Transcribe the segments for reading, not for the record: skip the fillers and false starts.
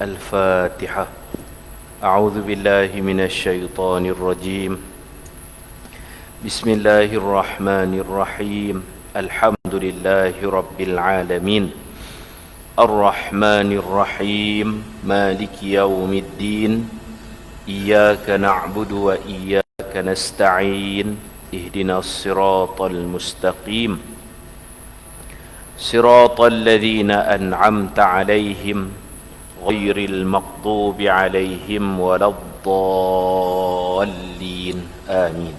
الفاتحة. أعوذ بالله من الشيطان الرجيم. بسم الله الرحمن الرحيم. الحمد لله رب العالمين الرحمن الرحيم مالك يوم الدين إياك نعبد وإياك نستعين اهدنا الصراط المستقيم صراط الذين أنعمت عليهم غير المغضوب عليهم ولا الضالين آمين.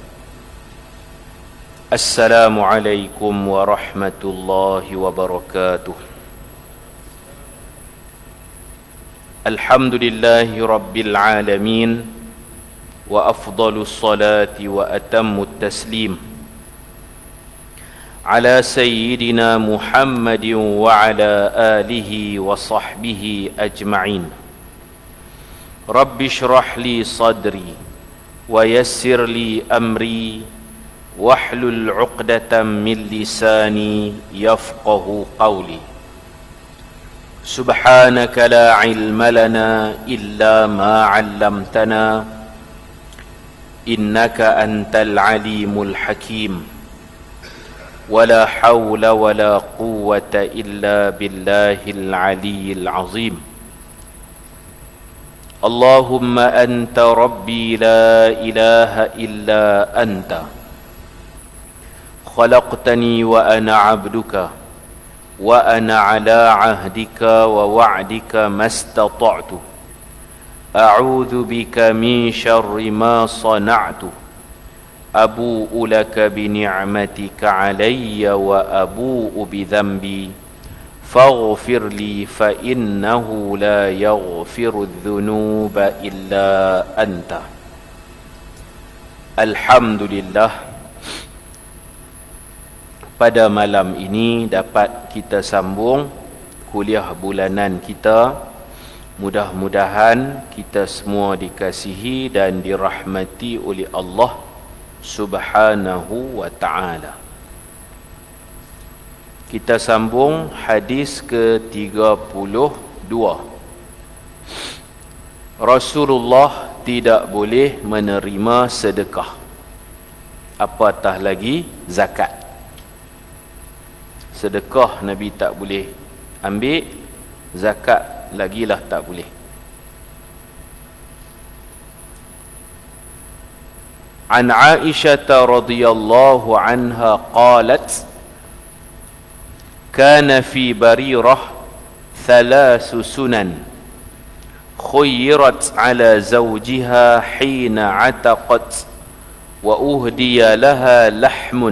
السلام عليكم ورحمة الله وبركاته. الحمد لله رب العالمين وأفضل الصلاة وأتم التسليم على سيدنا محمد وعلى آله وصحبه أجمعين. رب اشرح لي صدري ويسر لي أمري واحلل عقدة من لساني يفقه قولي. سبحانك لا علم لنا إلا ما علمتنا إنك أنت العليم الحكيم. ولا حول ولا قوة إلا بالله العلي العظيم. اللهم أنت ربي لا إله إلا أنت خلقتني وأنا عبدك وأنا على عهدك ووعدك ما استطعت أعوذ بك من شر ما صنعت أبوء لك بنعمتك علي وأبوء بذنبي فاغفر لي فإنه لا يغفر الذنوب إلا أنت. Alhamdulillah, pada malam ini dapat kita sambung kuliah bulanan kita. Mudah-mudahan kita semua dikasihi dan dirahmati oleh Allah Subhanahu wa ta'ala. Kita sambung hadis ke-32. Rasulullah tidak boleh menerima sedekah, apatah lagi zakat. Sedekah Nabi tak boleh ambil, zakat lagilah tak boleh. عن عائشة رضي الله عنها قالت كان في بريرة 3 سنن خيرت على زوجها حين عتقت وأهدي لها لحم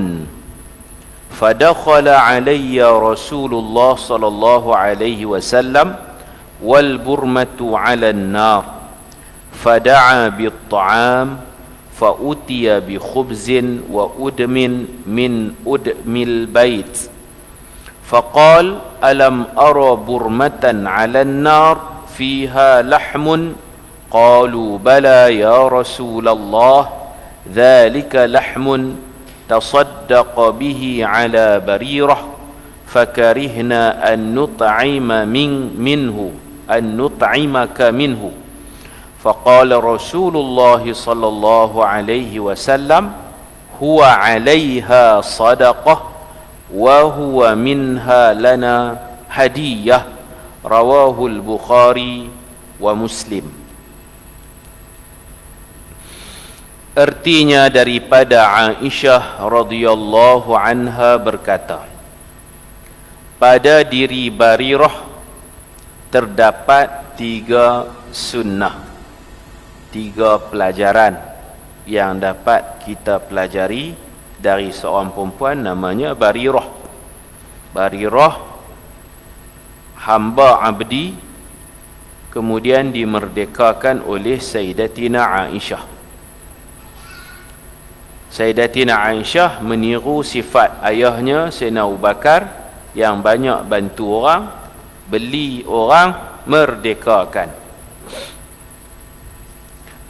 فدخل علي رسول الله صلى الله عليه وسلم والبرمة على النار فدعا بالطعام فأتي بخبز وأدم من أدم البيت فقال ألم أرى برمة على النار فيها لحم قالوا بلى يا رسول الله ذلك لحم تصدق به على بريرة فكرهنا أن نطعمك منه فقال رسول الله صلى الله عليه وسلم هو عليها صدقة وهو منها لنا هدية رواه البخاري ومسلم. Artinya daripada Aisyah radhiyallahu anha berkata, pada diri Barirah terdapat 3 sunnah, 3 pelajaran yang dapat kita pelajari dari seorang perempuan namanya Barirah. Barirah hamba abdi, kemudian dimerdekakan oleh Sayyidatina Aisyah. Sayyidatina Aisyah meniru sifat ayahnya Sayyidina Abu Bakar yang banyak bantu orang, beli orang, merdekakan.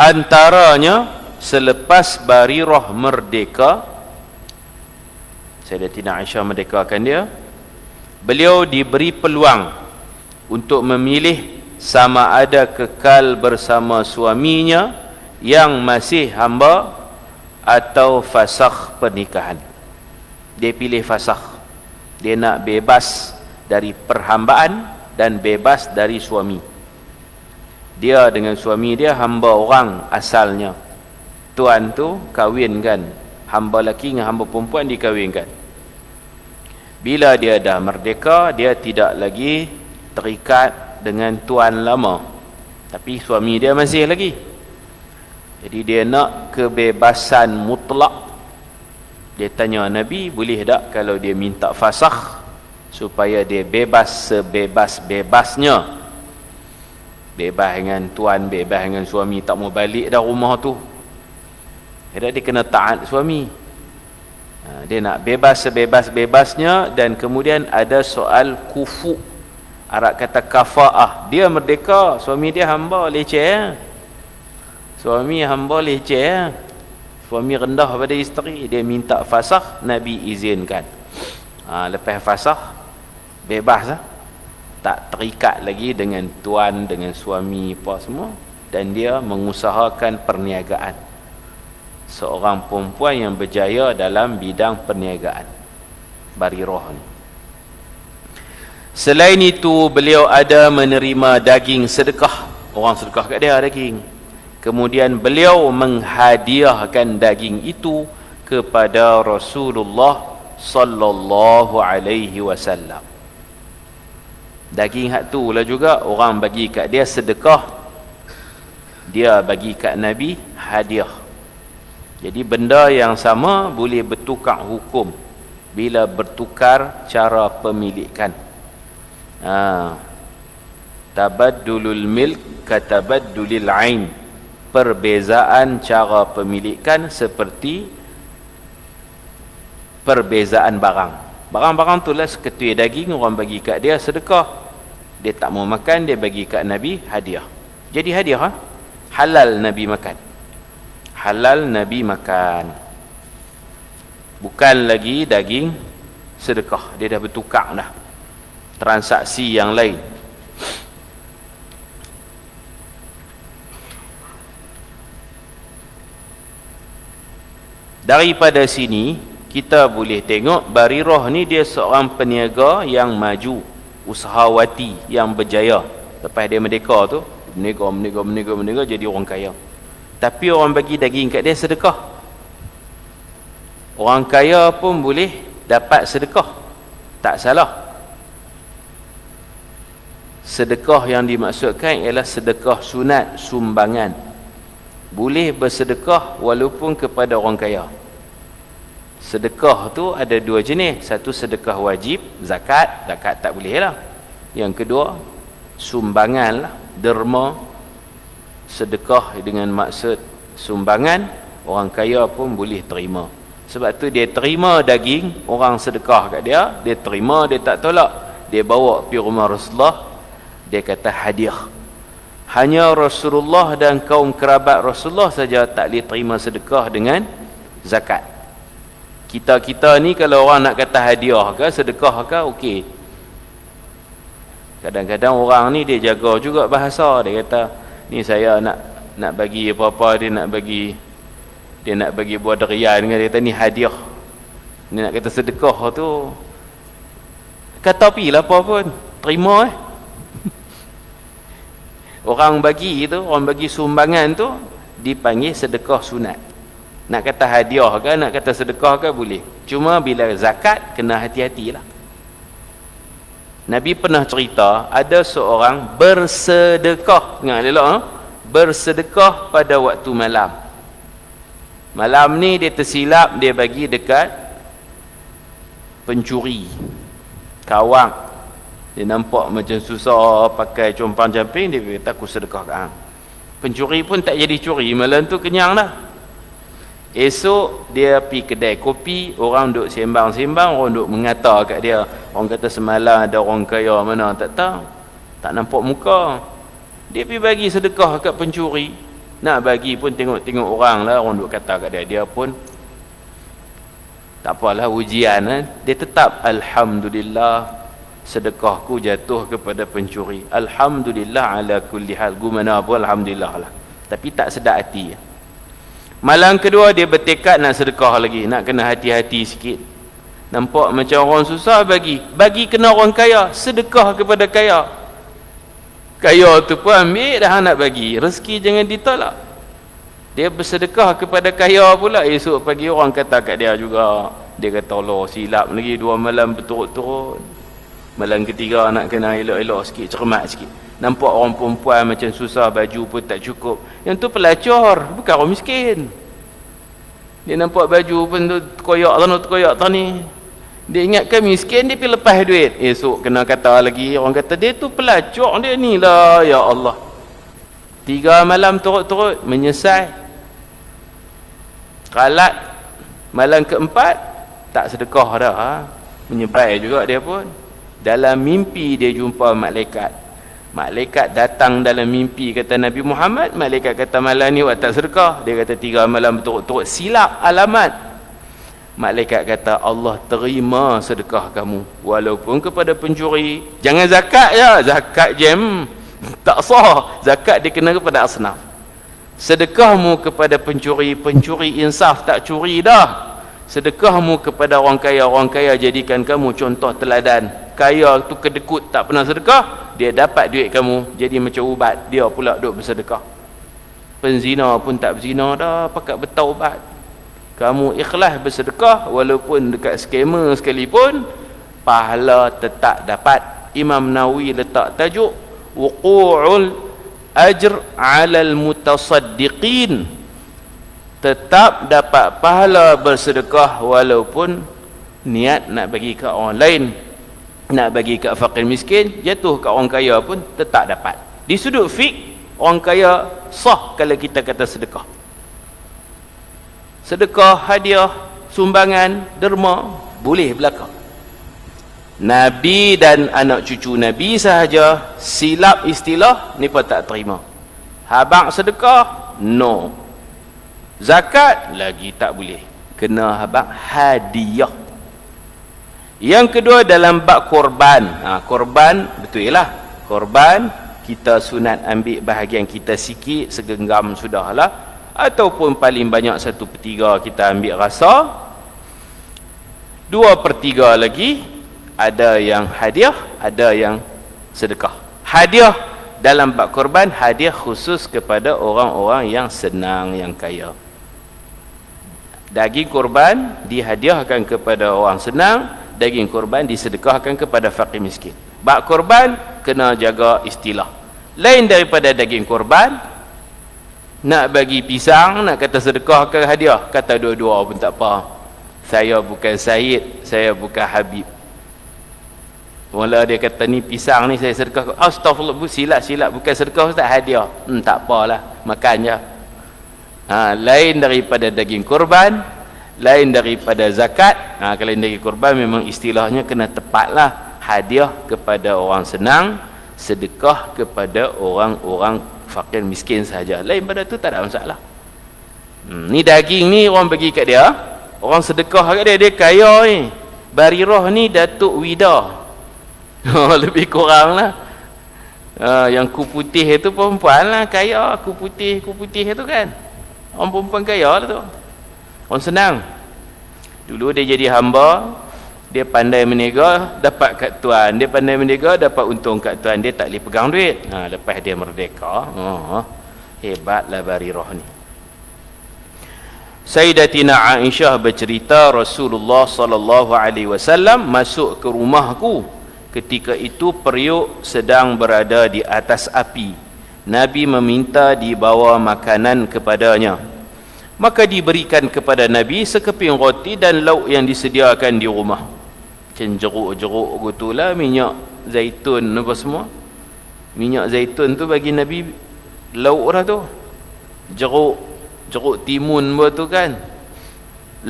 Antaranya selepas Barirah merdeka, Sayyidatina Aisyah merdekakan dia, beliau diberi peluang untuk memilih sama ada kekal bersama suaminya yang masih hamba atau fasakh pernikahan. Dia pilih fasakh. Dia nak bebas dari perhambaan dan bebas dari suami. Dia dengan suami dia hamba orang asalnya. Tuan tu kahwinkan hamba lelaki dengan hamba perempuan, dikahwinkan. Bila dia dah merdeka, dia tidak lagi terikat dengan tuan lama, tapi suami dia masih lagi. Jadi dia nak kebebasan mutlak. Dia tanya Nabi, boleh tak kalau dia minta fasakh supaya dia bebas sebebas-bebasnya, bebas dengan tuan, bebas dengan suami, tak mau balik dah rumah tu. Dia kena taat suami. Dia nak bebas sebebas-bebasnya. Dan kemudian ada soal kufu. Arab kata kafa'ah. Dia merdeka, suami dia hamba leceh. Suami hamba leceh. Suami rendah pada isteri. Dia minta fasakh, Nabi izinkan. Lepas fasakh, bebas lah. Tak terikat lagi dengan tuan, dengan suami apa semua. Dan dia mengusahakan perniagaan. Seorang perempuan yang berjaya dalam bidang perniagaan, Barirah ni. Selain itu, beliau ada menerima daging sedekah. Orang sedekah kat dia daging. Kemudian beliau menghadiahkan daging itu kepada Rasulullah sallallahu alaihi wasallam. Daging hak tu lah juga orang bagi kat dia sedekah, dia bagi kat Nabi hadiah. Jadi benda yang sama boleh bertukar hukum bila bertukar cara pemilikan. Tabaddulul milk katabaddulil ain. Perbezaan cara pemilikan seperti perbezaan barang. Barang-barang tu lah seketui daging, orang bagi kat dia sedekah. Dia tak mau makan, dia bagi kat Nabi hadiah. Jadi hadiah halal Nabi makan. Halal Nabi makan. Bukan lagi daging sedekah. Dia dah bertukar dah. Transaksi yang lain. Daripada sini kita boleh tengok Barirah ni dia seorang peniaga yang maju, usahawati yang berjaya. Lepas dia merdeka tu, berniaga jadi orang kaya. Tapi orang bagi daging kat dia sedekah. Orang kaya pun boleh dapat sedekah, tak salah. Sedekah yang dimaksudkan ialah sedekah sunat, sumbangan. Boleh bersedekah walaupun kepada orang kaya. Sedekah tu ada dua jenis. Satu sedekah wajib, zakat. Zakat tak boleh lah. Yang kedua, sumbangan lah, derma. Sedekah dengan maksud sumbangan, orang kaya pun boleh terima. Sebab tu dia terima daging orang sedekah kat dia, dia terima, dia tak tolak. Dia bawa pergi rumah Rasulullah, dia kata hadiah. Hanya Rasulullah dan kaum kerabat Rasulullah saja tak boleh terima sedekah dengan zakat. Kita ni kalau orang nak kata hadiah ke sedekah ke, okey. Kadang-kadang orang ni dia jaga juga bahasa. Dia kata, ni saya nak bagi apa-apa, dia nak bagi buah durian, dia kata ni hadiah. Ni nak kata sedekah tu, kata apilah apa pun, terima Orang bagi sumbangan tu dipanggil sedekah sunat. Nak kata hadiah ke, nak kata sedekah ke boleh. Cuma bila zakat kena hati-hatilah. Nabi pernah cerita ada seorang bersedekah, ingat elok, bersedekah pada waktu malam. Malam ni dia tersilap, dia bagi dekat pencuri, kawang. Dia nampak macam susah pakai compang-camping, dia kata aku sedekah kat hang. Pencuri pun tak jadi curi, malam tu kenyang dah. Esok dia pergi kedai kopi, orang duk sembang-sembang, orang duk mengata kat dia. Orang kata semalam ada orang kaya mana tak tahu, tak nampak muka. Dia pergi bagi sedekah kat pencuri. Nak bagi pun tengok-tengok orang lah, orang duk kata kat dia. Dia pun tak apalah, ujian Dia tetap alhamdulillah, sedekahku jatuh kepada pencuri. Alhamdulillah ala kulli hal. Gimana pun alhamdulillah lah. Tapi tak sedap hati. Malam kedua dia bertekad nak sedekah lagi, nak kena hati-hati sikit. Nampak macam orang susah bagi kena orang kaya, sedekah kepada kaya. Kaya tu pun ambil dah nak bagi, rezeki jangan ditolak. Dia bersedekah kepada kaya pula, esok pagi orang kata kat dia juga. Dia kata Allah silap lagi 2 malam berturut-turut. Malam ketiga nak kena elok-elok sikit, cermat sikit. Nampak orang perempuan macam susah, baju pun tak cukup. Yang tu pelacur, bukan orang miskin. Dia nampak baju pun tu terkoyak ni. Dia ingatkan miskin, dia pergi lepas duit. Esok kena kata lagi, orang kata dia tu pelacur, dia ni lah, ya Allah. 3 malam turut-turut menyesal. Kalat malam keempat tak sedekah dah. Menyebai juga dia pun. Dalam mimpi dia jumpa malaikat. Malaikat datang dalam mimpi, kata Nabi Muhammad. Malaikat kata malam ni awak tak sedekah. Dia kata 3 malam berturut-turut, silap alamat. Malaikat kata Allah terima sedekah kamu walaupun kepada pencuri. Jangan zakat ya, zakat jam tak sah. Zakat dikena kepada asnaf. Sedekahmu kepada pencuri, pencuri insaf tak curi dah. Sedekahmu kepada orang kaya jadikan kamu contoh teladan. Kaya tu kedekut tak pernah sedekah, dia dapat duit kamu jadi macam ubat, dia pula duk bersedekah. Penzina pun tak berzina dah, pakat bertaubat. Kamu ikhlas bersedekah walaupun dekat skamer sekalipun, pahala tetap dapat. Imam Nawawi letak tajuk wuqu'ul ajr 'alal mutasaddiqin, tetap dapat pahala bersedekah walaupun niat nak bagi ke orang lain, nak bagi ke fakir miskin, jatuh ke orang kaya pun tetap dapat. Di sudut fik, orang kaya sah kalau kita kata sedekah. Sedekah, hadiah, sumbangan, derma boleh belaka. Nabi dan anak cucu Nabi sahaja silap istilah ni pun tak terima. Habaq sedekah, no. Zakat lagi tak boleh, kena habaq hadiah. Yang kedua dalam bab korban. Korban betul lah, korban kita sunat ambil bahagian kita sikit, segenggam sudahlah, ataupun paling banyak 1/3 kita ambil rasa, 2/3 lagi ada yang hadiah, ada yang sedekah. Hadiah dalam bab korban, hadiah khusus kepada orang-orang yang senang, yang kaya. Daging korban dihadiahkan kepada orang senang, daging korban disedekahkan kepada fakir miskin. Bab korban kena jaga istilah. Lain daripada daging korban, nak bagi pisang, nak kata sedekah ke hadiah, kata dua-dua pun tak apa. Saya bukan Syed, saya bukan Habib. Mula dia kata ni pisang ni saya sedekah. Astagfirullah, silap bukan sedekah, tak hadiah. Tak apalah, makan je. Lain daripada daging korban, lain daripada zakat. Kalau daging korban memang istilahnya kena tepatlah. Hadiah kepada orang senang, sedekah kepada orang-orang fakir miskin sahaja. Lain pada tu tak ada masalah. Ni daging ni orang bagi kat dia, orang sedekah kat dia, dia kaya ni. Barirah ni Datuk Wida. Lebih kurang lah. Yang ku putih itu perempuan lah, kaya. Ku putih itu kan orang perempuan kaya lah tu, orang senang. Dulu dia jadi hamba, dia pandai meniaga, dapat kat tuan. Dia pandai meniaga, dapat untung kat tuan. Dia tak boleh pegang duit. Lepas dia merdeka, hebatlah Barirah ni. Sayyidatina Aisyah bercerita, Rasulullah sallallahu alaihi wasallam masuk ke rumahku. Ketika itu periuk sedang berada di atas api. Nabi meminta dibawa makanan kepadanya. Maka diberikan kepada Nabi sekeping roti dan lauk yang disediakan di rumah. Macam jeruk-jeruk gitulah, minyak zaitun apa semua. Minyak zaitun tu bagi Nabi lauk dah tu. Jeruk timun buat tu kan.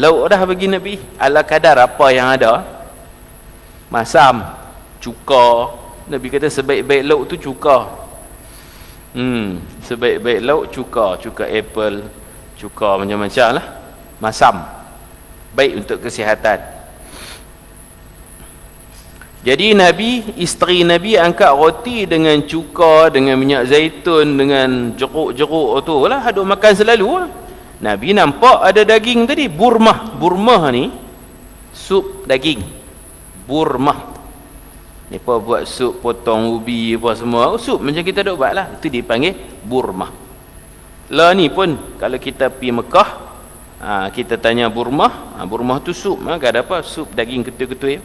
Lauk dah bagi Nabi. Ala kadar apa yang ada. Masam, cuka. Nabi kata sebaik-baik lauk tu cuka. Sebaik-baik lauk cuka apple, cuka macam-macam lah. Masam, baik untuk kesihatan. Jadi Nabi, isteri Nabi angkat roti dengan cuka, dengan minyak zaitun, dengan jeruk-jeruk tu lah, aduk makan selalu lah. Nabi nampak ada daging tadi, burmah. Burmah ni sup daging. Burmah. Mereka buat sup potong ubi apa semua, sup macam kita duk buat lah, itu dipanggil burmah. Lah ni pun kalau kita pergi Mekah, kita tanya burmah, burmah tu sup, kan ada apa? Sup daging ketul-ketul.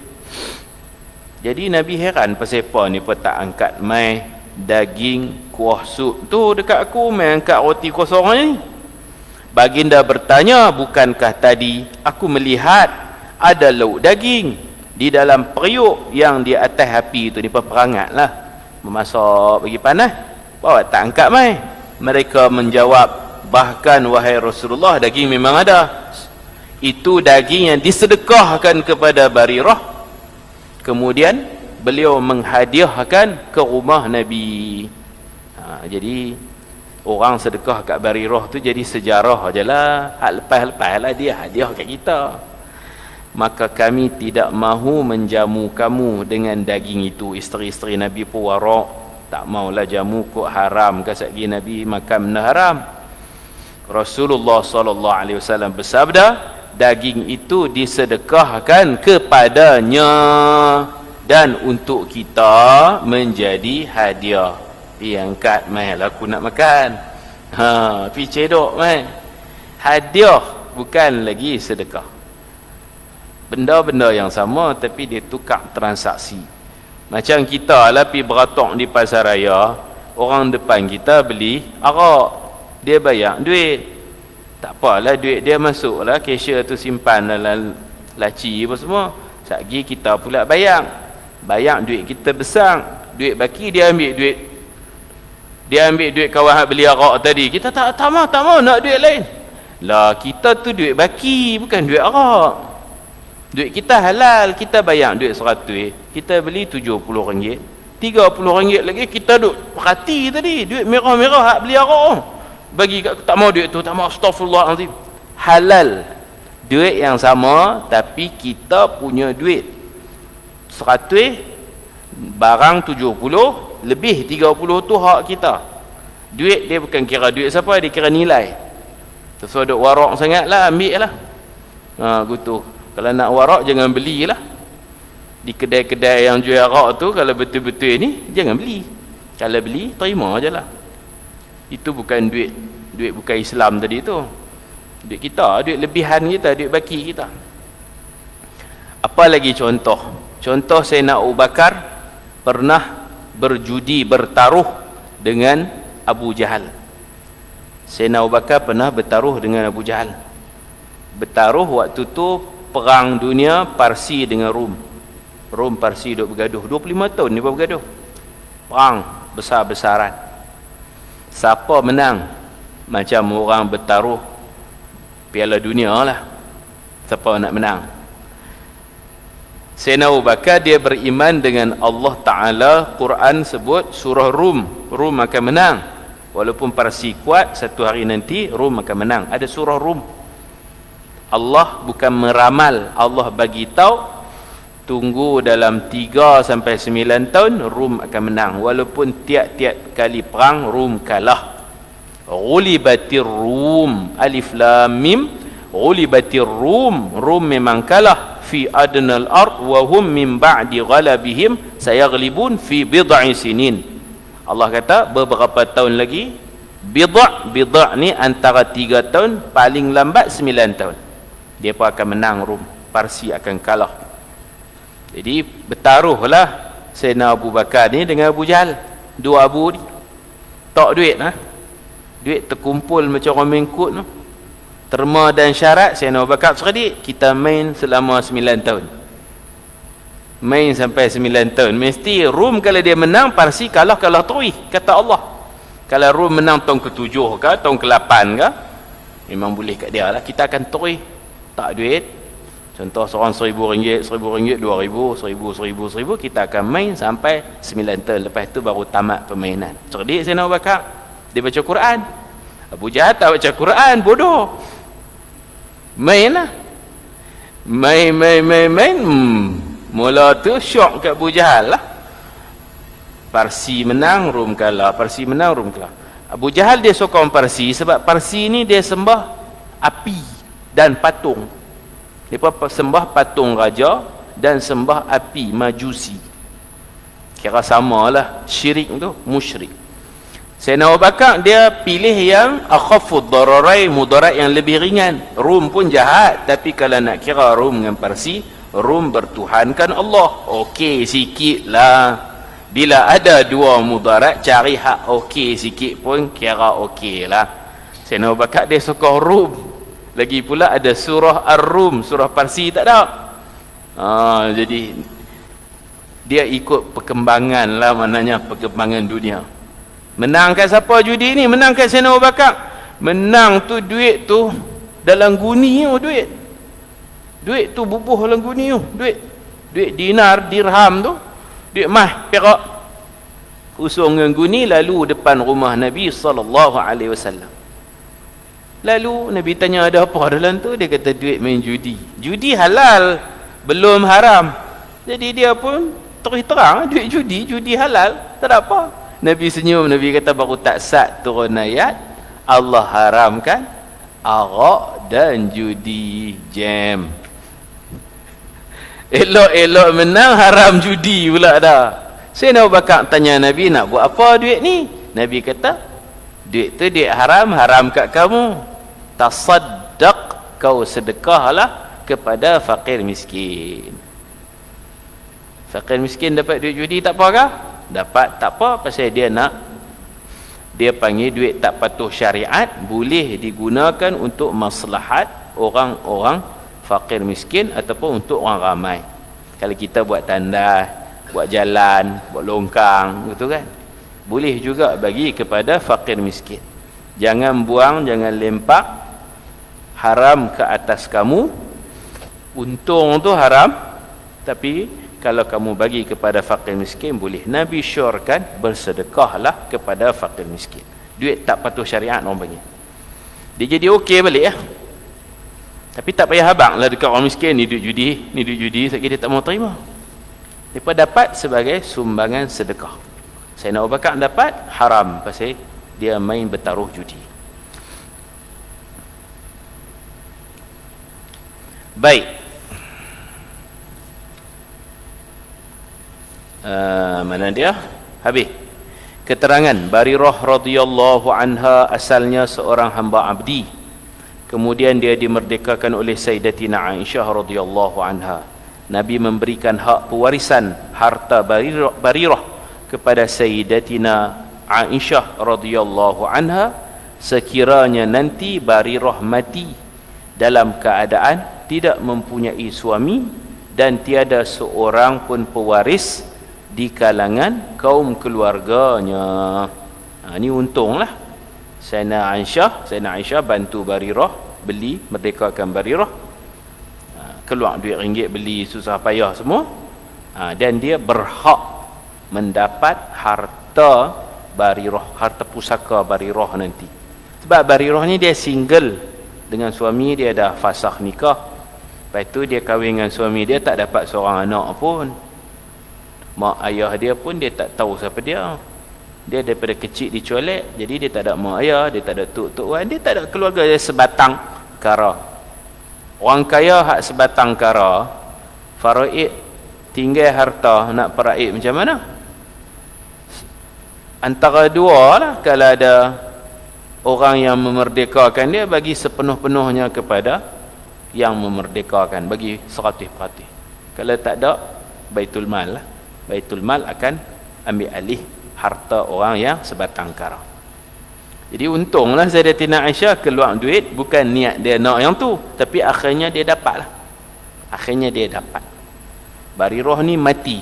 Jadi Nabi heran pasal apa ni tak angkat mai daging kuah sup tu dekat aku, mai angkat roti kosong ni. Baginda bertanya, bukankah tadi aku melihat ada lauk daging di dalam periuk yang di atas api tu, ni peperangat lah, memasak bagi panas, bawa tak angkat mai? Mereka menjawab, bahkan wahai Rasulullah, daging memang ada, itu daging yang disedekahkan kepada Barirah, kemudian beliau menghadiahkan ke rumah Nabi. Jadi orang sedekah kat Barirah tu jadi sejarah je lah, hak lepas-lepas lah dia hadiah kat kita. Maka kami tidak mahu menjamu kamu dengan daging itu. Isteri-isteri Nabi pun warak, tak maulah jamu kok haram ke, satgi Nabi makan benda haram. Rasulullah SAW bersabda, daging itu disedekahkan kepadanya dan untuk kita menjadi hadiah. Angkat mai lah aku nak makan, pergi cedok mai, hadiah bukan lagi sedekah. Benda-benda yang sama tapi dia tukar transaksi. Macam kita lah pergi beratok di pasar raya, orang depan kita beli arak, dia bayar duit, tak apalah, duit dia masuk lah, cashier tu simpan dalam laci apa semua, satgi kita pula bayar duit kita besar, duit baki dia ambil duit kawan hak beli arak tadi, kita tak mau nak duit lain lah, kita tu duit baki bukan duit arak. Duit kita halal, kita bayar duit 100, kita beli RM70, RM30 lagi kita duk perhati tadi, duit merah-merah hak beli arak bagi kat, tak mau duit tu, tak mau, astagfirullahalazim. Halal, duit yang sama tapi kita punya duit 100, barang 70, lebih 30 tu hak kita. Duit dia bukan kira duit siapa, dia kira nilai. Sesuai duk warak sangat lah, ambil lah. Gitu. Kalau nak warak jangan belilah di kedai-kedai yang jual arak tu. Kalau betul-betul ni jangan beli, kalau beli terima je lah. Itu bukan duit bukan Islam tadi tu, duit kita, duit lebihan kita, duit baki kita. Apa lagi contoh Sayyidina Abu Bakar pernah berjudi, bertaruh dengan Abu Jahal. Sayyidina Abu Bakar pernah bertaruh dengan Abu Jahal. Bertaruh waktu tu perang dunia Parsi dengan Rom Parsi duk bergaduh 25 tahun ni bergaduh, perang besar-besaran. Siapa menang? Macam orang bertaruh Piala Dunia lah, siapa nak menang. Sayyidina Abu Bakar dia beriman dengan Allah Ta'ala. Quran sebut surah Rum akan menang, walaupun Parsi kuat, satu hari nanti Rum akan menang. Ada surah Rum. Allah bukan meramal, Allah bagi tahu, tunggu dalam 3 sampai 9 tahun Rum akan menang, walaupun tiap-tiap kali perang Rum kalah. Ghulibatir Rum, alif lam mim, ghulibatir Rum memang kalah. Fi adnal ard wa hum min ba'di ghalabihim sayaghlibun fi bid'i sinin. Allah kata beberapa tahun lagi, bid'a ni antara 3 tahun, paling lambat 9 tahun dia pun akan menang Rum, Parsi akan kalah. Jadi bertaruhlah Sayyidina Abu Bakar ni dengan Abu Jahal, dua Abu ni tak duit duit terkumpul macam orang mengkut tu, terma dan syarat. Sayyidina Abu Bakar cerdik, kita main selama 9 tahun, main sampai 9 tahun, mesti Rum kalau dia menang, Parsi kalah terus, kata Allah. Kalau Rum menang tahun ke-7 ke tahun ke-8 ke, memang boleh kat dia lah, kita akan terus tak duit. Contoh seorang RM1,000, RM2,000, RM1,000, kita akan main sampai 9 tahun, lepas tu baru tamat permainan. Cerdik Sayyidina Abu Bakar, dia baca Quran. Abu Jahal tak baca Quran, bodoh, main lah, main Mula tu syok kat Abu Jahal lah. Parsi menang, Rom kalah. Parsi menang, Rom kalah. Abu Jahal dia sokong Parsi sebab Parsi ni dia sembah api dan patung. Dia sembah patung raja dan sembah api majusi. Kira samalah syirik tu, musyrik. Sayyidina Abu Bakar dia pilih yang akhafud dararai, mudarat yang lebih ringan. Rom pun jahat, tapi kalau nak kira Rom dengan Parsi, Rom bertuhankan Allah. Okey sikit lah. Bila ada dua mudarat, cari hak okey sikit pun kira okey lah. Sayyidina Abu Bakar dia sokong Rom. Lagi pula ada surah Ar-Rum, surah Parsi tak ada. Jadi dia ikut perkembangan lah, maknanya perkembangan dunia. Menangkan siapa judi ni? Menangkan Sayyidina Abu Bakar. Menang tu duit tu dalam guni tu duit. Duit tu bubuh dalam guni tu. Duit dinar, dirham tu. Duit mah, perak. Usung dengan guni lalu depan rumah Nabi SAW. Lalu Nabi tanya ada apa dalam tu? Dia kata duit main judi. Judi halal, belum haram. Jadi dia pun terus terang duit judi halal, tak ada apa. Nabi senyum, Nabi kata baru tak sat turun ayat Allah haramkan arak dan judi, jam. Elok-elok menang, haram judi pula dah. Sayyidina Abu Bakar tanya Nabi, nak buat apa duit ni? Nabi kata, duit tu duit haram, haram kat kamu. Tasaddaq, kau sedekahlah kepada fakir miskin. Fakir miskin dapat duit judi tak apa kah? Dapat, tak apa, pasal dia panggil duit tak patuh syariat, boleh digunakan untuk maslahat orang-orang fakir miskin ataupun untuk orang ramai. Kalau kita buat tandas, buat jalan, buat longkang gitu kan, boleh juga bagi kepada fakir miskin. Jangan buang, jangan lempak, haram ke atas kamu. Untung tu haram, tapi kalau kamu bagi kepada fakir miskin boleh. Nabi syorkan bersedekahlah kepada fakir miskin. Duit tak patuh syariat orang panggil. Dia jadi okey balik ya. Tapi tak payah habang lah dekat orang miskin, ni duit judi, sekali dia tak mau terima. Mereka dapat sebagai sumbangan sedekah. Sayyidina Abu Bakar dapat haram pasal dia main bertaruh judi. Baik. Mana dia? Habis. Keterangan Barirah radhiyallahu anha asalnya seorang hamba abdi. Kemudian dia dimerdekakan oleh Sayyidatina Aisyah radhiyallahu anha. Nabi memberikan hak pewarisan harta Barirah kepada Sayyidatina Aisyah radhiyallahu anha sekiranya nanti Barirah mati dalam keadaan tidak mempunyai suami dan tiada seorang pun pewaris di kalangan kaum keluarganya. Ini untunglah. Sayyidina Aisyah bantu Barirah, beli, merdekakan Barirah, keluar duit ringgit beli susah payah semua, dan dia berhak mendapat harta Barirah, harta pusaka Barirah nanti. Sebab Barirah ni dia single dengan suami dia, dah fasakh nikah. Lepas tu dia kahwin dengan suami dia, tak dapat seorang anak pun. Mak ayah dia pun dia tak tahu siapa dia. Dia daripada kecil dicolek, jadi dia tak ada mak ayah, dia tak ada tok wan, dia tak ada keluarga, dia sebatang kara. Orang kaya hak sebatang kara, faraid tinggal harta, nak peraid macam mana? Antara dua lah, kalau ada orang yang memerdekakan dia, bagi sepenuh-penuhnya kepada yang memerdekakan, bagi 100%. Kalau tak ada, Baitul Mal lah. Baitul Mal akan ambil alih harta orang yang sebatang kara. Jadi untunglah Sayyidatina Aisyah keluar duit, bukan niat dia nak yang tu, tapi akhirnya dia dapat lah. Akhirnya dia dapat. Barirah ni mati.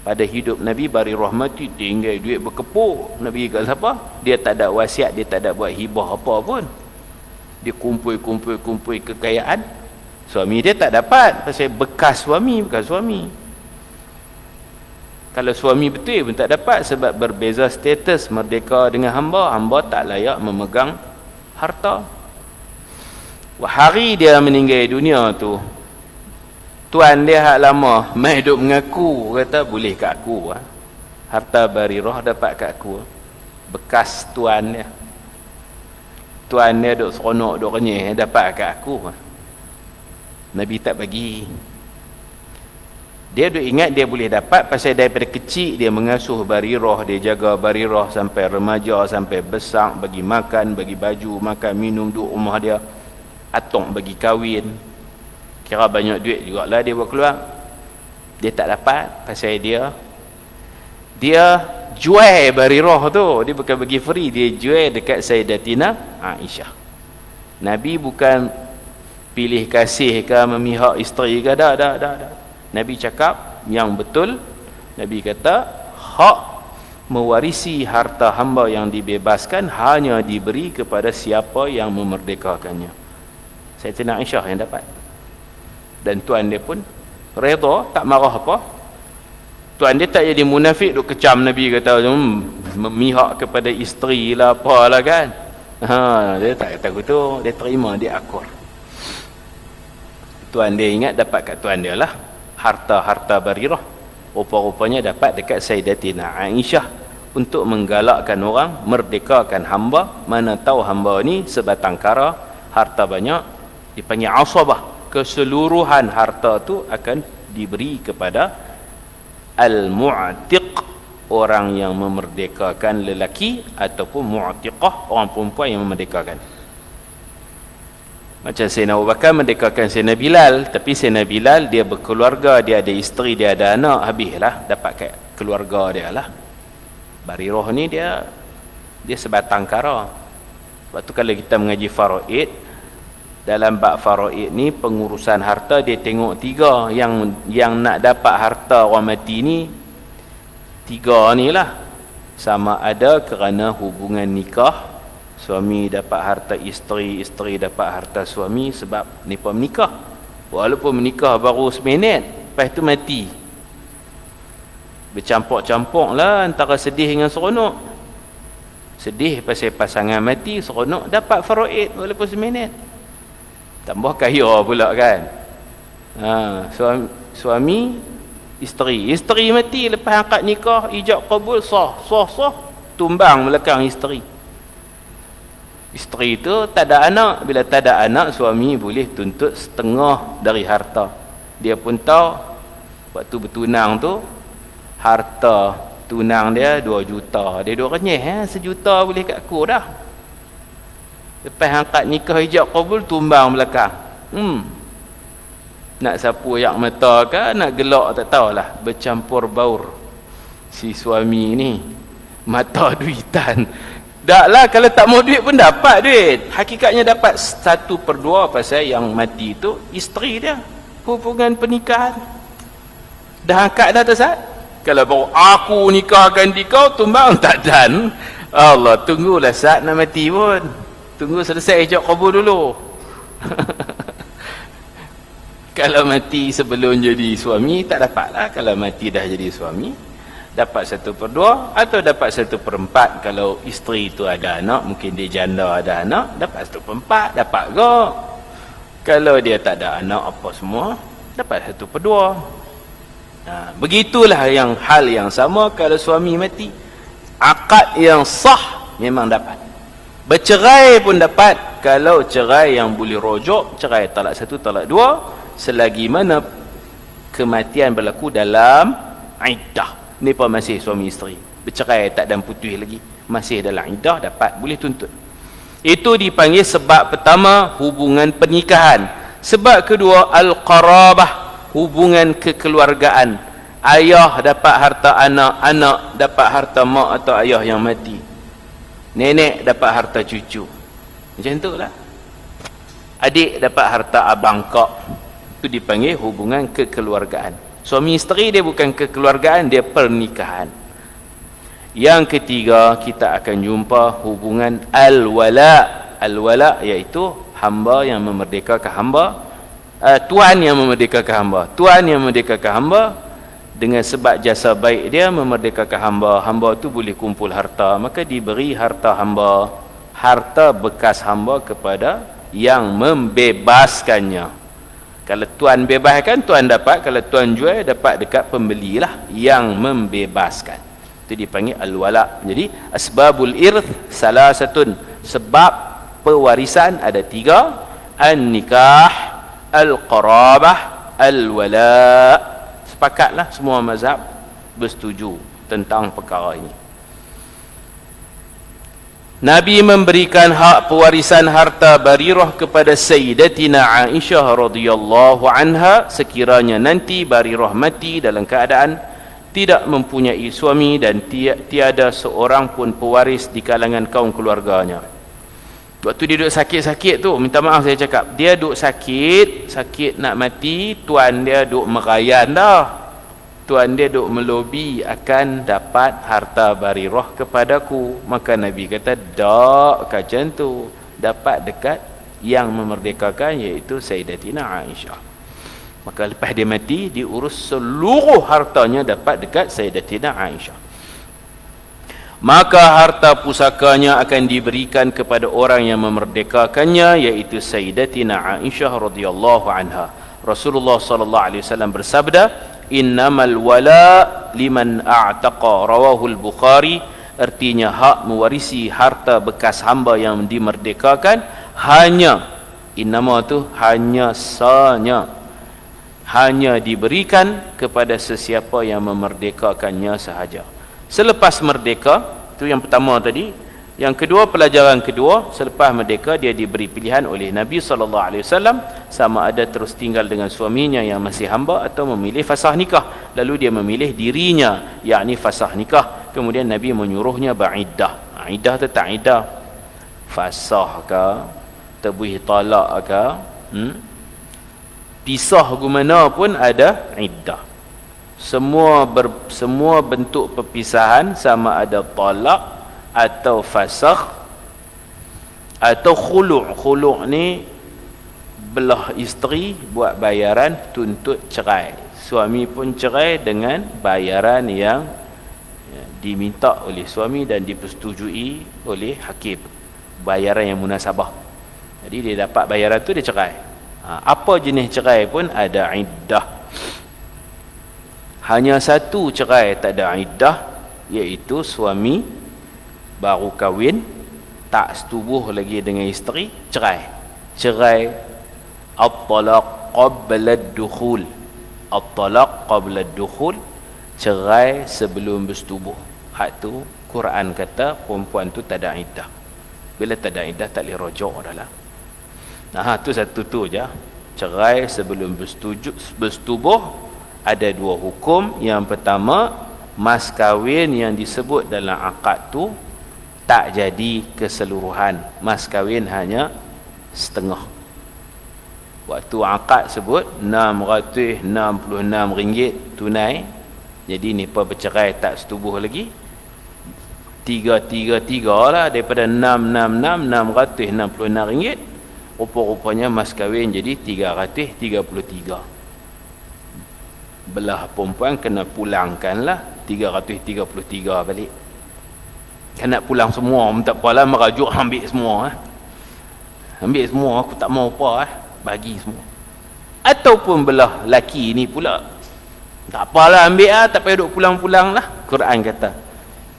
Pada hidup Nabi, Barirah mati, tinggal duit berkepuk. Nabi kat siapa? Dia tak ada wasiat, dia tak ada buat hibah apa pun. Dia kumpul kekayaan. Suami dia tak dapat, pasal bekas suami. Kalau suami betul pun tak dapat, sebab berbeza status merdeka dengan hamba tak layak memegang harta. Hari dia meninggal dunia tu, tuan dia hak lama mai duk mengaku kata boleh kat aku harta Barirah dapat kat aku bekas tuan dia duk seronok duk renyeh dapat kat aku Nabi tak bagi. Dia duk ingat dia boleh dapat pasal daripada kecil dia mengasuh Barirah, dia jaga Barirah sampai remaja, sampai besar, bagi makan, bagi baju, makan, minum, duduk rumah dia, atong bagi kahwin. Kira banyak duit jugalah dia buat keluar. Dia tak dapat pasal dia jual Barirah tu. Dia bukan bagi free, dia jual dekat Sayyidatina Aisyah. Nabi bukan pilih kasih ke memihak isteri ke, dah. Nabi cakap yang betul. Nabi kata hak mewarisi harta hamba yang dibebaskan hanya diberi kepada siapa yang memerdekakannya. Sayyidatina Aisyah yang dapat, dan tuan dia pun redha, tak marah apa. Tuan dia tak jadi munafik duk kecam Nabi kata memihak kepada isteri lah apalah kan. Dia tak kata gitu, dia terima, dia akur. Tuan dia ingat dapat kat tuan dia lah harta-harta Barirah, rupa-rupanya dapat dekat Sayyidatina Aisyah untuk menggalakkan orang merdekakan hamba. Mana tahu hamba ni sebatang kara, harta banyak, dipanggil asabah. Keseluruhan harta tu akan diberi kepada al-mu'tiq, orang yang memerdekakan lelaki, ataupun mu'tiqah, orang perempuan yang memerdekakan. Macam Sayyidina Abu Bakar merdekakan Sayyidina Bilal, tapi Sayyidina Bilal dia berkeluarga, dia ada isteri, dia ada anak, habislah dapat kat keluarga dia lah. Barirah ni dia sebatang kara. Sebab tu kalau kita mengaji faraid, dalam bab faraid ni pengurusan harta dia tengok tiga. Yang nak dapat harta orang mati ni tiga ni lah. Sama ada kerana hubungan nikah, suami dapat harta isteri, isteri dapat harta suami sebab mereka menikah. Walaupun menikah baru seminit, lepas tu mati. Bercampur-campur lah antara sedih dengan seronok. Sedih pasal pasangan mati, seronok dapat faraid walaupun seminit. Tambah kaya pula kan. Suami isteri mati, lepas akad nikah, ijab kabul, sah, tumbang belakang isteri. Isteri tu tak ada anak. Bila tak ada anak, suami boleh tuntut setengah dari harta. Dia pun tahu waktu bertunang tu harta tunang dia 2 juta. Dia duk renyeh, 1 juta boleh kat aku dah. Lepas angkat nikah hijab kabul, tumbang belakang. Nak sapu ayak mata ke, nak gelak tak tahulah. Bercampur baur si suami ni, mata duitan. Tak lah, kalau tak mau duit pun dapat duit. Hakikatnya dapat 1/2 pasal yang mati tu isteri dia. Hubungan pernikahan dah angkat dah tu Sat. Kalau baru aku nikahkan di kau, tumbang tak dan. Allah, tunggulah Sat nak mati pun. Tunggu selesai ijab kabul dulu. Kalau mati sebelum jadi suami tak dapat lah. Kalau mati dah jadi suami dapat 1/2 atau dapat 1/4. Kalau isteri tu ada anak, mungkin dia janda ada anak, dapat 1/4, dapat ke. Kalau dia tak ada anak apa semua, dapat 1/2. Begitulah hal yang sama kalau suami mati. Akad yang sah memang dapat. Bercerai pun dapat. Kalau cerai yang boleh rujuk, cerai talak 1, talak 2, selagi mana kematian berlaku dalam iddah. Ni pun masih suami isteri, bercerai tak dan putih lagi, masih dalam iddah, dapat, boleh tuntut. Itu dipanggil sebab pertama, hubungan pernikahan. Sebab kedua, al-qarabah, hubungan kekeluargaan. Ayah dapat harta anak, anak dapat harta mak atau ayah yang mati, nenek dapat harta cucu, macam tu lah. Adik dapat harta abang kak. Itu dipanggil hubungan kekeluargaan. Suami isteri dia bukan kekeluargaan, dia pernikahan. Yang ketiga, kita akan jumpa hubungan al-wala. Al-wala iaitu hamba yang memerdekakan hamba, tuan yang memerdekakan hamba. Tuan yang memerdekakan hamba dengan sebab jasa baik dia memerdekakan hamba. Hamba tu boleh kumpul harta, maka diberi harta hamba, harta bekas hamba kepada yang membebaskannya. Kalau tuan bebaskan, tuan dapat. Kalau tuan jual, dapat dekat pembeli lah yang membebaskan. Itu dipanggil al-wala. Jadi asbabul irth salasatun, sebab pewarisan ada 3: an-nikah, al-qarabah, al-wala. Sepakatlah semua mazhab bersetuju tentang perkara ini. Nabi memberikan hak pewarisan harta Barirah kepada Sayyidatina Aisyah radhiyallahu anha sekiranya nanti Barirah mati dalam keadaan tidak mempunyai suami dan tiada seorang pun pewaris di kalangan kaum keluarganya. Waktu dia duduk sakit-sakit tu, minta maaf saya cakap, dia duduk sakit nak mati, tuan dia duduk merayan dah. Tuan dia duk melobi akan dapat harta Barirah kepadaku. Maka Nabi kata, tak macam tu, dapat dekat yang memerdekakan, iaitu Sayyidatina Aisyah. Maka lepas dia mati, diurus seluruh hartanya dapat dekat Sayyidatina Aisyah. Maka harta pusakanya akan diberikan kepada orang yang memerdekakannya, iaitu Sayyidatina Aisyah radhiyallahu anha. Rasulullah sallallahu alaihi wasallam bersabda, innamal wala liman a'taqa, rawahul Bukhari. Artinya hak mewarisi harta bekas hamba yang dimerdekakan hanya, innama tu hanya sanya, hanya diberikan kepada sesiapa yang memerdekakannya sahaja. Selepas merdeka, itu yang pertama tadi. Yang kedua, pelajaran kedua, selepas merdeka dia diberi pilihan oleh Nabi SAW sama ada terus tinggal dengan suaminya yang masih hamba atau memilih fasah nikah. Lalu dia memilih dirinya, yakni fasah nikah. Kemudian Nabi menyuruhnya ba'iddah. Iddah tu tak iddah fasah ke, terbuih talak ke, pisah ke mana pun ada iddah. Semua bentuk perpisahan, sama ada talak atau fasakh atau khulu'. Khulu' ni belah isteri buat bayaran tuntut cerai. Suami pun cerai dengan bayaran yang diminta oleh suami dan dipersetujui oleh hakim. Bayaran yang munasabah. Jadi dia dapat bayaran tu, dia cerai. Apa jenis cerai pun ada iddah. Hanya satu cerai tak ada iddah, iaitu suami baru kahwin, tak setubuh lagi dengan isteri, cerai. Cerai at-talaq qabla ad-dukhul. At-talaq qabla ad-dukhul, cerai sebelum bersetubuh. Hak tu Quran kata perempuan tu tak ada iddah. Bila tak ada iddah, tak boleh rujuk dah lah. Nah, tu satu tu je. Cerai sebelum bersetubuh ada 2 hukum. Yang pertama, mas kahwin yang disebut dalam akad tu tak jadi keseluruhan. Mas kahwin hanya setengah. Waktu akad sebut RM666 tunai. Jadi nipah bercerai tak setubuh lagi. 333 lah daripada 666 RM666. Rupa-rupanya mas kahwin jadi RM333. Belah perempuan kena pulangkanlah 333 balik. Kena pulang semua, minta apalah, merajuk ambil semua. Ambil semua, aku tak mau apa, bagi semua. Ataupun belah laki ni pula, tak apalah ambil tak payah duk pulang-pulang lah. Quran kata,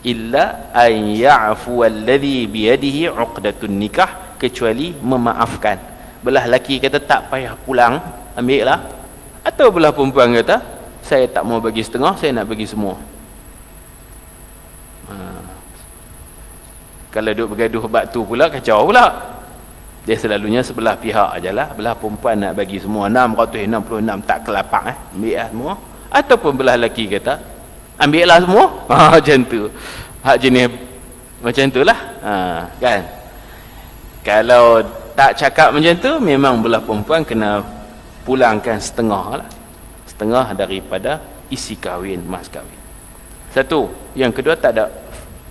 illa an ya'fu alladhi biyadihi 'uqdatun nikah, kecuali memaafkan. Belah laki kata tak payah pulang, ambil lah. Atau belah perempuan kata, saya tak mau bagi setengah, saya nak bagi semua. Kalau duk bergaduh bab tu pula, kacau pula. Dia selalunya sebelah pihak ajalah. Belah perempuan nak bagi semua 666, tak kelapak ambil lah semua. Ataupun belah lelaki kata, ambil lah semua. Macam tu. Hak jenis macam tu lah. Kan? Kalau tak cakap macam tu, memang belah perempuan kena pulangkan setengah lah. Setengah daripada isi kahwin, mas kahwin. Satu. Yang kedua, tak ada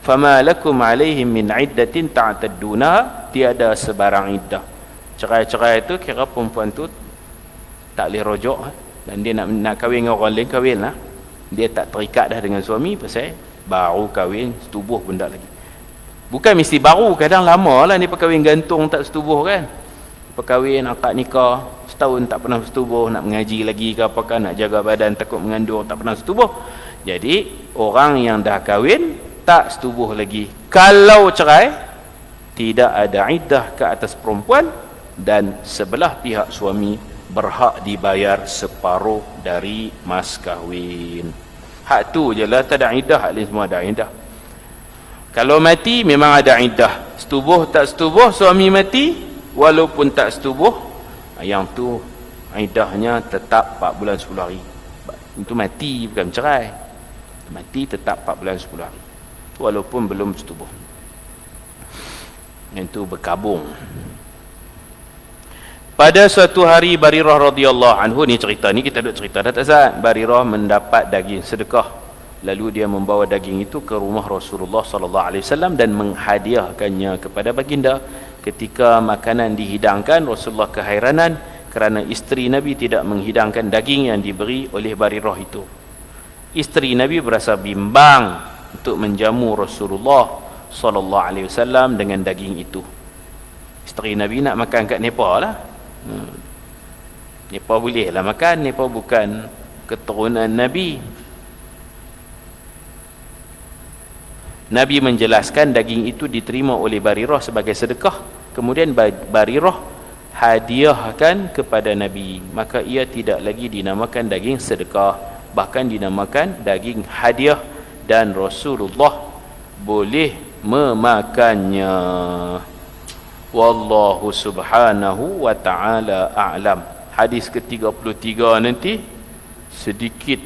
fama lakum alaihim min iddatin ta'tadduna, tiada sebarang iddah. Cerai-cerai tu kira perempuan tu tak boleh rujuk, dan dia nak kahwin dengan orang lain, kahwin lah. Dia tak terikat dah dengan suami pasal baru kahwin, setubuh pun tak lagi. Bukan mesti baru, kadang lama lah ni perkahwin gantung tak setubuh kan. Perkahwin, akad nikah setahun tak pernah bersetubuh, nak mengaji lagi ke apakah, nak jaga badan takut mengandung, tak pernah bersetubuh. Jadi orang yang dah kahwin tak setubuh lagi. Kalau cerai, tidak ada iddah ke atas perempuan, dan sebelah pihak suami berhak dibayar separuh dari mas kahwin. Hak tu je lah, tak ada iddah. Hak lain semua ada iddah. Kalau mati memang ada iddah. Setubuh tak setubuh, suami mati, walaupun tak setubuh, yang tu iddahnya tetap 4 bulan 10 hari. Itu mati, bukan cerai. Mati tetap 4 bulan 10 hari, walaupun belum setubuh. Yang tu berkabung. Pada suatu hari Barirah radhiyallahu anhu, ni cerita ni kita duk cerita dah tak sah. Barirah mendapat daging sedekah. Lalu dia membawa daging itu ke rumah Rasulullah sallallahu alaihi wasallam dan menghadiahkannya kepada baginda. Ketika makanan dihidangkan, Rasulullah kehairanan kerana isteri Nabi tidak menghidangkan daging yang diberi oleh Barirah itu. Isteri Nabi berasa bimbang untuk menjamu Rasulullah sallallahu alaihi wasallam dengan daging itu. Isteri Nabi nak makan kat Nepal lah. Nepal boleh lah makan, Nepal bukan keturunan Nabi. Nabi menjelaskan daging itu diterima oleh Barirah sebagai sedekah. Kemudian Barirah hadiahkan kepada Nabi. Maka ia tidak lagi dinamakan daging sedekah, bahkan dinamakan daging hadiah, dan Rasulullah boleh memakannya. Wallahu subhanahu wa ta'ala a'lam. Hadis ke-33 nanti sedikit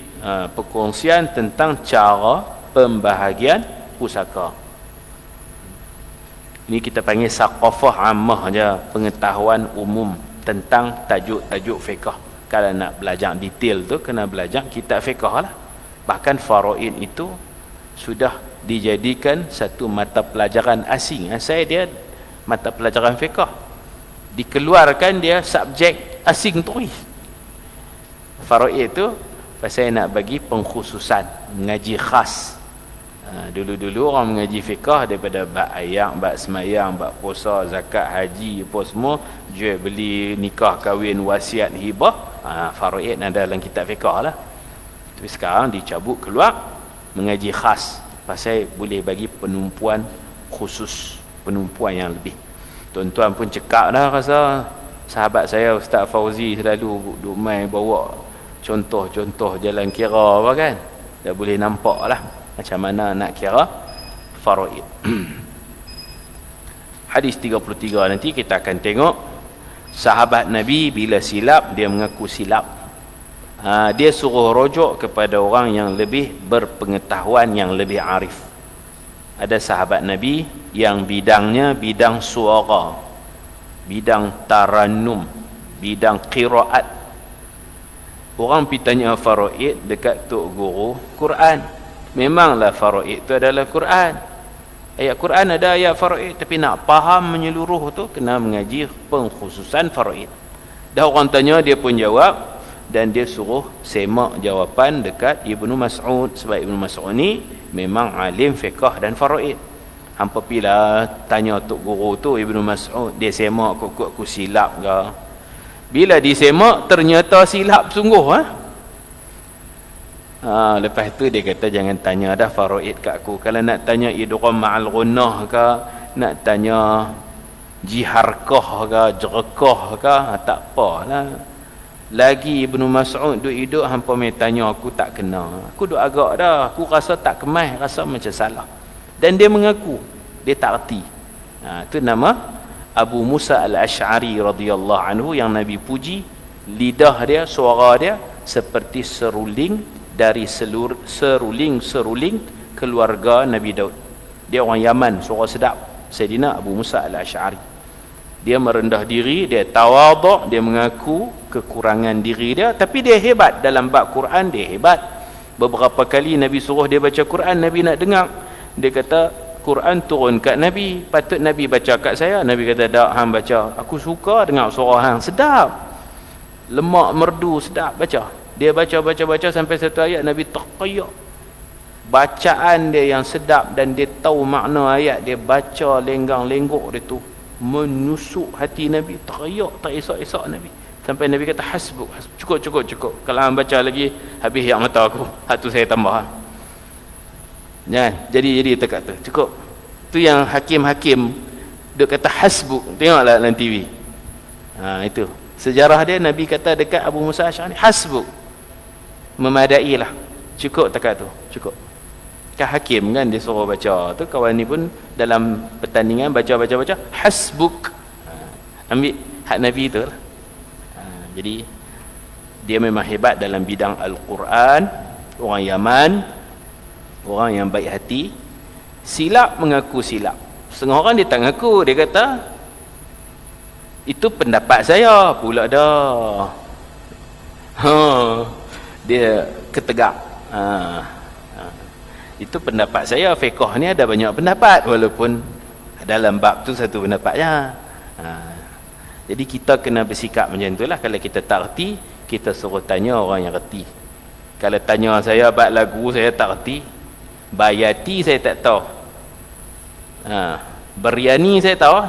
perkongsian tentang cara pembahagian pusaka. Ini kita panggil saqafah ammah je, pengetahuan umum tentang tajuk-tajuk fiqh. Kalau nak belajar detail tu kena belajar kitab fiqh lah. Bahkan faraid itu sudah dijadikan satu mata pelajaran asing. Saya dia mata pelajaran fiqh. Dikeluarkan dia subjek asing tu. Faraid tu pasal nak bagi pengkhususan, mengaji khas. Dulu-dulu orang mengaji fiqah daripada bab ayat, bab semayang, bab puasa, zakat, haji, apa semua, jual beli, nikah, kahwin, wasiat, hibah, faraid ada dalam kitab fiqah lah. Tapi sekarang dicabut keluar, mengaji khas, pasal boleh bagi penumpuan khusus, penumpuan yang lebih. Tuan-tuan pun cekak dah rasa. Sahabat saya Ustaz Fauzi selalu duk main bawa contoh-contoh jalan kira apa kan, dah boleh nampak lah macam mana nak kira faraid. Hadis 33 nanti kita akan tengok sahabat Nabi bila silap, dia mengaku silap. Dia suruh rujuk kepada orang yang lebih berpengetahuan, yang lebih arif. Ada sahabat Nabi yang bidangnya bidang suara, bidang tarannum, bidang qiraat. Orang pergi tanya faraid dekat tok guru Quran. Memanglah faraid itu adalah Quran. Ayat Quran ada ayat faraid, tapi nak faham menyeluruh tu kena mengaji pengkhususan faraid. Dah orang tanya dia pun jawab, dan dia suruh semak jawapan dekat Ibnu Mas'ud, sebab Ibnu Mas'ud ni memang alim fiqh dan faraid. Hampa pila tanya tok guru tu Ibnu Mas'ud, dia semak kok aku silap ke? Bila disemak ternyata silap sungguh. Lepas tu dia kata jangan tanya dah faraid kat aku. Kalau nak tanya idgham ma'al ghunnah ke, nak tanya jiharkah ke, jerkah ke, tak apalah. Lagi Ibnu Mas'ud duk hidup hampa mai tanya aku tak kena. Aku duk agak dah, aku rasa tak kemas, rasa macam salah. Dan dia mengaku dia tak erti. Itu nama Abu Musa al-Ash'ari radhiyallahu anhu yang Nabi puji. Lidah dia, suara dia seperti seruling dari seruling keluarga Nabi Daud. Dia orang Yaman, suara sedap. Sayyidina Abu Musa al-Ash'ari. Dia merendah diri, dia tawaduk, dia mengaku kekurangan diri dia, tapi dia hebat dalam bab Quran, dia hebat. Beberapa kali Nabi suruh dia baca Quran, Nabi nak dengar. Dia kata Quran turun kat Nabi, patut Nabi baca kat saya. Nabi kata tak, hang baca. Aku suka dengar suara hang, sedap, lemak merdu, sedap, baca. Dia baca sampai satu ayat Nabi terqayak. Bacaan dia yang sedap dan dia tahu makna ayat, dia baca lenggang-lenggok dia tu menusuk hati Nabi, terqayak, tak esok-esok Nabi. Sampai Nabi kata hasbuk, cukup. Kalau hang baca lagi habis yang mata aku. Hak tu saya tambah. Jangan. Jadi dekat tu. Cukup. Tu yang hakim-hakim dia kata hasbuk. Tengoklah dalam TV. Itu. Sejarah dia Nabi kata dekat Abu Musa Asy'ari hasbuk. Memadailah. Cukup dekat tu. Cukup. Kan hakim kan dia suruh baca. Tu kawan ni pun dalam pertandingan baca hasbuk. Ambil hak Nabi tu lah. Jadi dia memang hebat dalam bidang Al-Quran. Orang Yaman, orang yang baik hati. Silap mengaku silap. Setengah orang dia tak mengaku, dia kata itu pendapat saya pula dah. Dia ketegak. Itu pendapat saya. Fiqh ni ada banyak pendapat, walaupun dalam bab tu satu pendapatnya. Jadi kita kena bersikap macam itulah. Kalau kita tak reti, kita suruh tanya orang yang reti. Kalau tanya saya bab lagu, saya tak reti. Bayati saya tak tahu. Biryani saya tahu.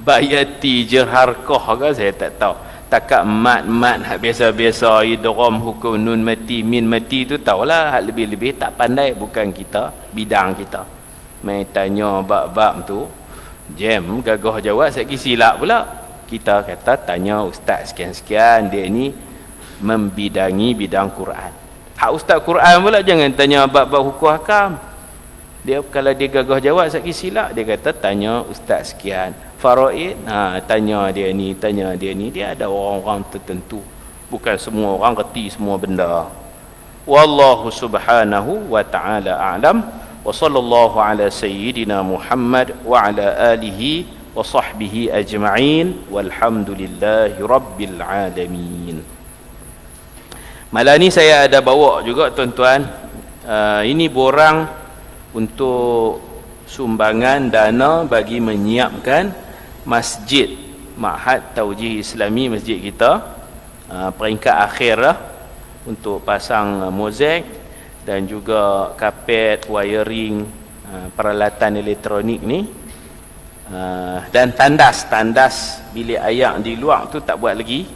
Bayati jerharqah ke saya tak tahu. Takat mat hak biasa-biasa idgham hukum nun mati min mati tu tahulah. Hak lebih-lebih tak pandai, bukan kita bidang kita. Mai tanya bab-bab tu jam gagah jawab sekali silap pula. Kita kata tanya ustaz sekian-sekian, dia ni membidangi bidang Quran. Hak ustaz Quran pula jangan tanya bab-bab hukum hakam. Dia kalau dia gagah jawab sekali silap, dia kata tanya ustaz sekian. Faraid, tanya dia ni. Dia ada orang-orang tertentu. Bukan semua orang reti semua benda. Wallahu subhanahu wa ta'ala a'lam. Wa sallallahu ala sayyidina Muhammad wa ala alihi wa sahbihi ajma'in walhamdulillahi rabbil alamin. Malam ni saya ada bawa juga tuan-tuan, ini borang untuk sumbangan dana bagi menyiapkan masjid Ma'had Taujih Islami, masjid kita peringkat akhir lah, untuk pasang mozaik dan juga kapet, wiring, peralatan elektronik ni, dan tandas bilik air di luar tu tak buat lagi.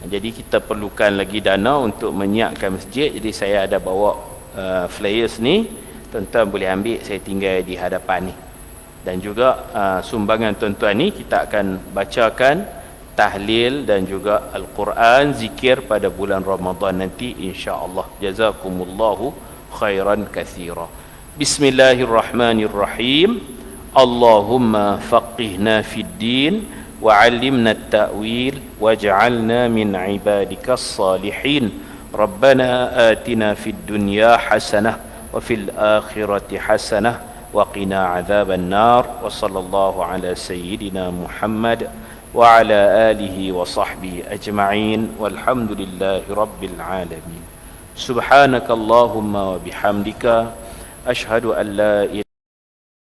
Jadi kita perlukan lagi dana untuk menyiapkan masjid. Jadi saya ada bawa flyers ni, tuan-tuan boleh ambil, saya tinggal di hadapan ni. Dan juga sumbangan tuan-tuan ni kita akan bacakan tahlil dan juga Al-Quran, zikir pada bulan Ramadan nanti insya-Allah. Jazakumullahu khairan katsira. Bismillahirrahmanirrahim. Allahumma faqihna fid din wa 'allimna at-ta'wil waj'alna min 'ibadikas salihin. Rabbana atina fid dunya hasanah wa fil akhirati hasanah wa qina 'adzaban nar. Wa sallallahu ala sayyidina Muhammad wa ala alihi wa sahbihi ajma'in walhamdulillahi rabbil alamin. Subhanakallahumma wa bihamdika asyhadu an la ilaha